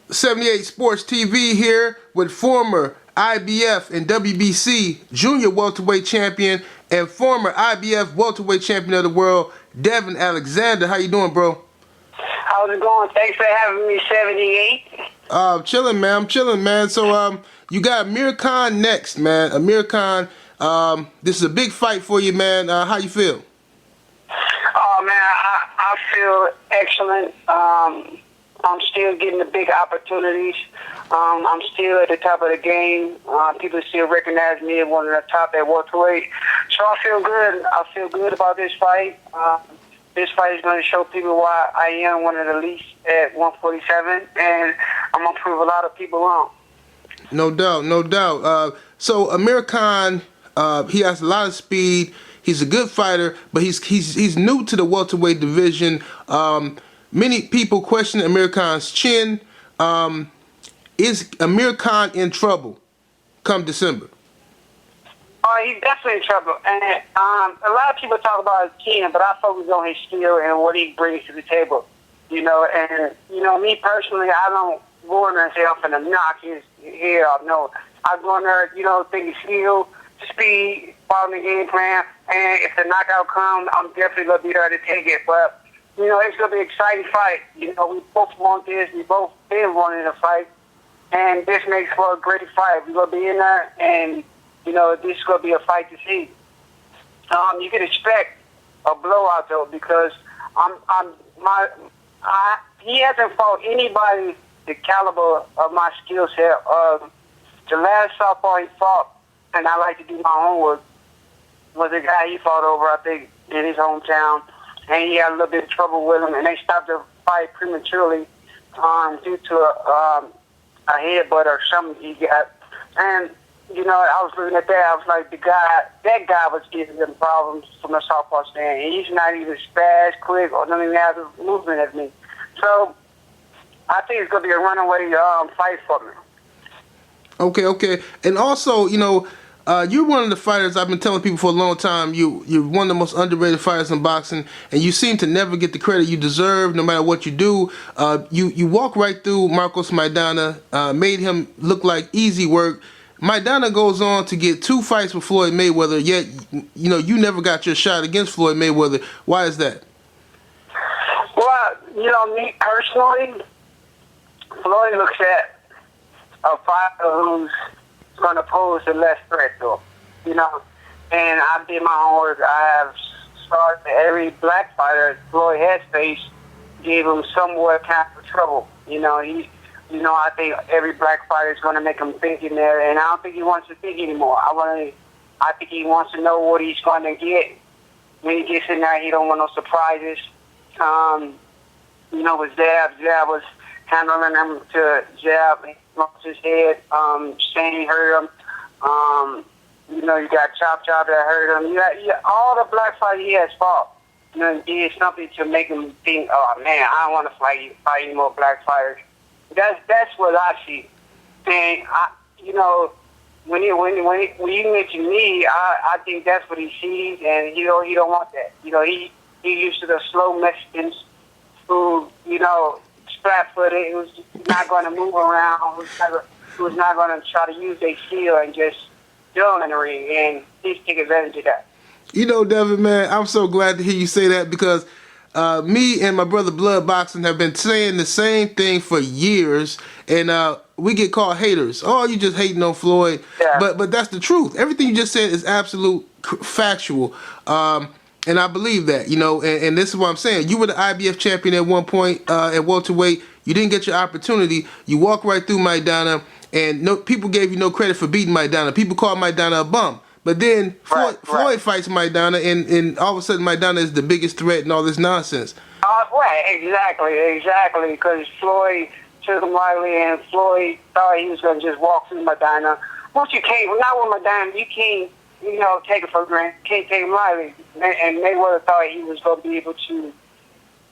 78 Sports TV here with former IBF and WBC junior welterweight champion and former IBF welterweight champion of the world, Devon Alexander. How you doing, bro? How's it going? Thanks for having me, 78. Chilling, man. I'm chilling, man. So, you got Amir Khan next, man. Amir Khan, this is a big fight for you, man. How you feel? Oh, man, I feel excellent. I'm still getting the big opportunities. I'm still at the top of the game. People still recognize me as one of the top at welterweight. So I feel good. I feel good about this fight. This fight is going to show people why I am one of the least at 147, and I'm going to prove a lot of people wrong. No doubt, no doubt. So Amir Khan, he has a lot of speed. He's a good fighter, but he's new to the welterweight division. Many people question Amir Khan's chin. Is Amir Khan in trouble come December? He's definitely in trouble. And a lot of people talk about his chin, but I focus on his skill and what he brings to the table. Me personally, I don't go in there and say I'm going to knock his head off. No, I go in there, think his skill, speed, following the game plan, and if the knockout comes, I'm definitely going to be there to take it. But, it's going to be an exciting fight. We both want this. We both been wanting a fight. And this makes for a great fight. We're going to be in there, and, this is going to be a fight to see. You can expect a blowout, though, because he hasn't fought anybody the caliber of my skill set. The last southpaw he fought, and I like to do my homework, was a guy he fought over, I think, in his hometown, and he had a little bit of trouble with him, and they stopped the fight prematurely due to a headbutt or something he got. And, I was looking at that, I was like, that guy was giving them problems from a southpaw stand. He's not even fast, quick, or doesn't even have the movement as me. So, I think it's going to be a runaway fight for me. Okay. And also, you're one of the fighters I've been telling people for a long time. You're one of the most underrated fighters in boxing, and you seem to never get the credit you deserve, no matter what you do. You walk right through Marcos Maidana, made him look like easy work. Maidana goes on to get 2 fights with Floyd Mayweather, yet you never got your shot against Floyd Mayweather. Why is that? Well, me personally, Floyd looks at a fighter who's going to pose a less threat to him, And I did my homework. I have started every black fighter Floyd has faced, gave him somewhat kind of trouble. I think every black fighter is going to make him think in there, and I don't think he wants to think anymore. I think he wants to know what he's going to get when he gets in there. He don't want no surprises. With Zab was handling him to jab. He lost his head. Shane hurt him. You got Chop that hurt him. You got all the black fighters he has fought. He did something to make him think, oh, man, I don't want to fight any more black fighters. That's what I see. And, when you mention me, I think that's what he sees, and, he don't want that. He used to the slow Mexicans who, flat-footed, who's not going to move around, who's not going to try to use their skill and just do in the ring, and he's taking advantage of that. Devin, man, I'm so glad to hear you say that because me and my brother Blood Boxing have been saying the same thing for years, and we get called haters. Oh, you just hating on Floyd. Yeah. But that's the truth. Everything you just said is absolute factual. And I believe that, and this is what I'm saying. You were the IBF champion at one point at welterweight. You didn't get your opportunity. You walk right through Maidana, and people gave you no credit for beating Maidana. People called Maidana a bum. But then Floyd fights Maidana, and all of a sudden Maidana is the biggest threat and all this nonsense. Right, exactly, because Floyd took him lightly, and Floyd thought he was going to just walk through Maidana. Once you can't, not with Maidana, you can't, take it for granted. Can't take him lightly. And Mayweather thought he was going to be able to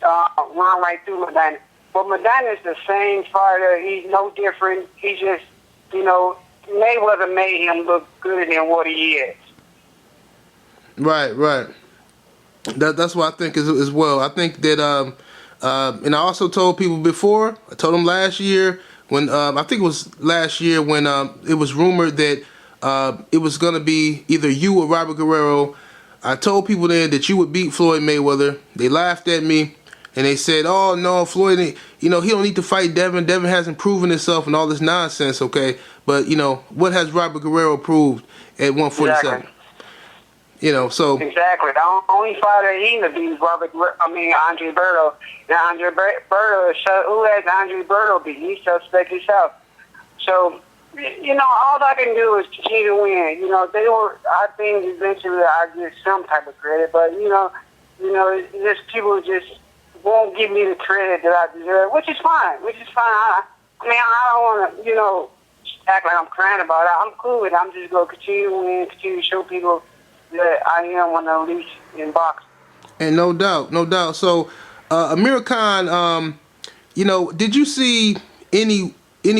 run right through Maidana. But Maidana is the same fighter. He's no different. He's just, Mayweather made him look good than what he is. Right. That's what I think as well. I think that, and I also told people before, I told them last year, when I think it was last year when it was rumored that it was going to be either you or Robert Guerrero. I told people then that you would beat Floyd Mayweather. They laughed at me and they said, "Oh no, Floyd, he don't need to fight Devon. Devon hasn't proven himself and all this nonsense." Okay, but what has Robert Guerrero proved at 147? Exactly. So Exactly. The only fighter he to beat is Andre Berto. Now Andre Berto, who has Andre Berto beat? He suspect himself. So, all I can do is continue to win. I think eventually I get some type of credit, but just people just won't give me the credit that I deserve, which is fine. I don't want to, act like I'm crying about it. I'm cool with it. I'm just going to continue to win, continue to show people that I am one of the least in boxing. And no doubt. So, Amir Khan, did you see any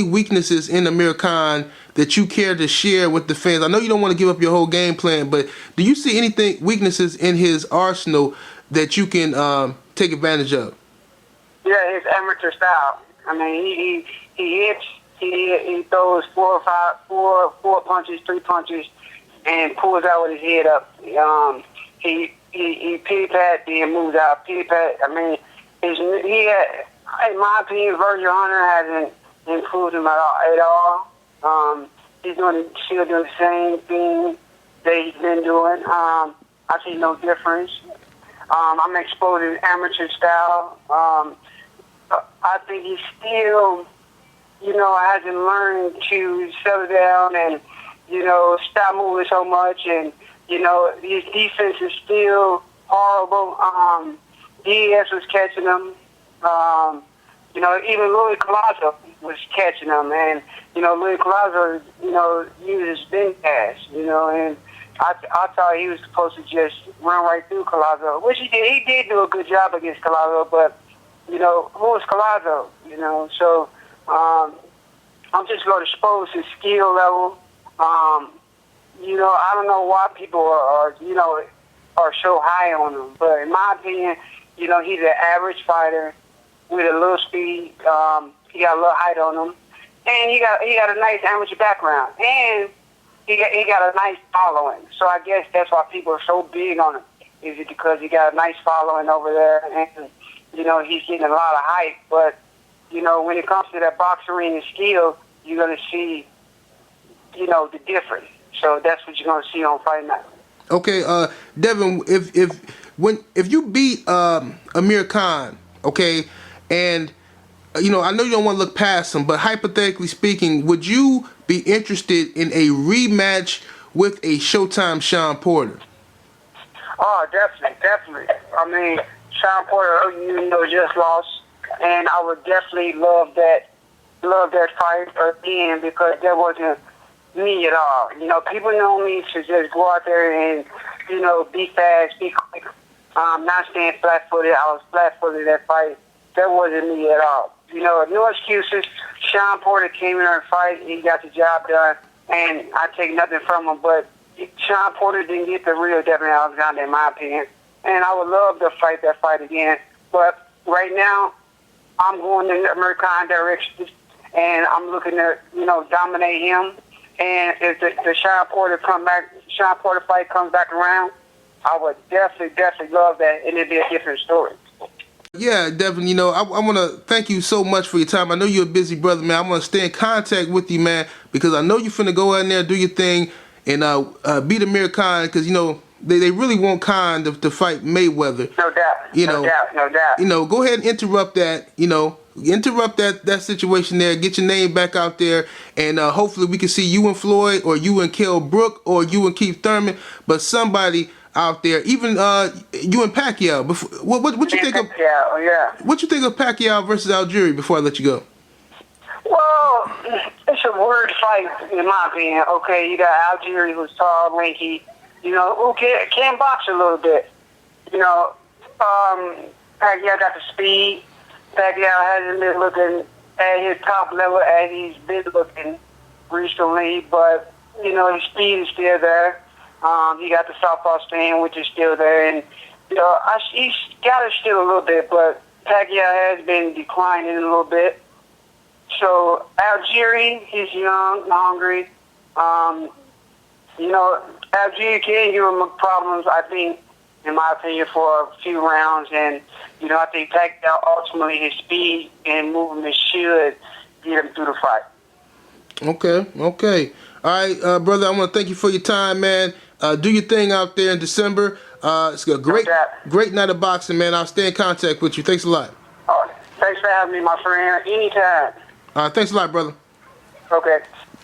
weaknesses in Amir Khan that you care to share with the fans? I know you don't want to give up your whole game plan, but do you see weaknesses in his arsenal that you can take advantage of? Yeah, his amateur style. He hits, he throws four punches, 3 punches, and pulls out with his head up. He pity pat, then moves out. Pity pat. In my opinion, Virgil Hunter hasn't improved him at all. He's still doing the same thing that he's been doing. I see no difference. I'm exposing amateur style. I think he still, hasn't learned to settle down and, stop moving so much. And, his defense is still horrible. DES was catching him. Even Louis Collazo was catching him. And, Louis Collazo, uses spin pass, and I thought he was supposed to just run right through Collazo, which he did. He did do a good job against Collazo, but, who was Collazo? So I'm just going to expose his skill level. I don't know why people are so high on him, but in my opinion, he's an average fighter with a little speed. He got a little height on him, and he got a nice amateur background, and he got a nice following. So I guess that's why people are so big on him. Is it because he got a nice following over there, and he's getting a lot of hype? But when it comes to that boxing ring and skill, you're gonna see the difference. So that's what you're gonna see on Fight Night. Okay, Devon, if you beat Amir Khan, okay, and I know you don't want to look past him, but hypothetically speaking, would you be interested in a rematch with a Showtime Sean Porter? Oh, definitely. Sean Porter, just lost, and I would definitely love that fight again because that wasn't me at all. People know me to just go out there and, be fast, be quick, not staying flat-footed. I was flat-footed that fight. That wasn't me at all. No excuses. Sean Porter came in our fight. He got the job done, and I take nothing from him. But Sean Porter didn't get the real Devon Alexander, in my opinion. And I would love to fight that fight again. But right now, I'm going in the Amir Khan direction, and I'm looking to, dominate him. And if the Sean Porter fight comes back around, I would definitely love that, and it'd be a different story. Yeah, Devon, I want to thank you so much for your time. I know you're a busy brother, man. I want to stay in contact with you, man, because I know you're finna go out there, do your thing, and beat Amir Khan, because, they really want Khan to fight Mayweather. No doubt. No doubt. Go ahead and interrupt that, interrupt that situation there, get your name back out there, and hopefully we can see you and Floyd, or you and Kell Brook, or you and Keith Thurman, but somebody out there, even you and Pacquiao. What you think of Pacquiao? Yeah. What you think of Pacquiao versus Algieri before I let you go? Well, it's a weird fight in my opinion. Okay, you got Algieri who's tall, lanky, who can box a little bit. Pacquiao got the speed. Pacquiao hasn't been looking at his top level as he's been looking recently, but his speed is still there. He got the southpaw stand, which is still there, and he's got it still a little bit, but Pacquiao has been declining a little bit. So Algieri, he's young, hungry. You know, Algieri can give him problems, I think, in my opinion, for a few rounds. And, you know, I think Pacquiao, ultimately, his speed and movement should get him through the fight. Okay. All right, brother, I want to thank you for your time, man. Do your thing out there in December. It's a great night of boxing, man. I'll stay in contact with you. Thanks a lot. Thanks for having me, my friend. Anytime. Thanks a lot, brother. Okay.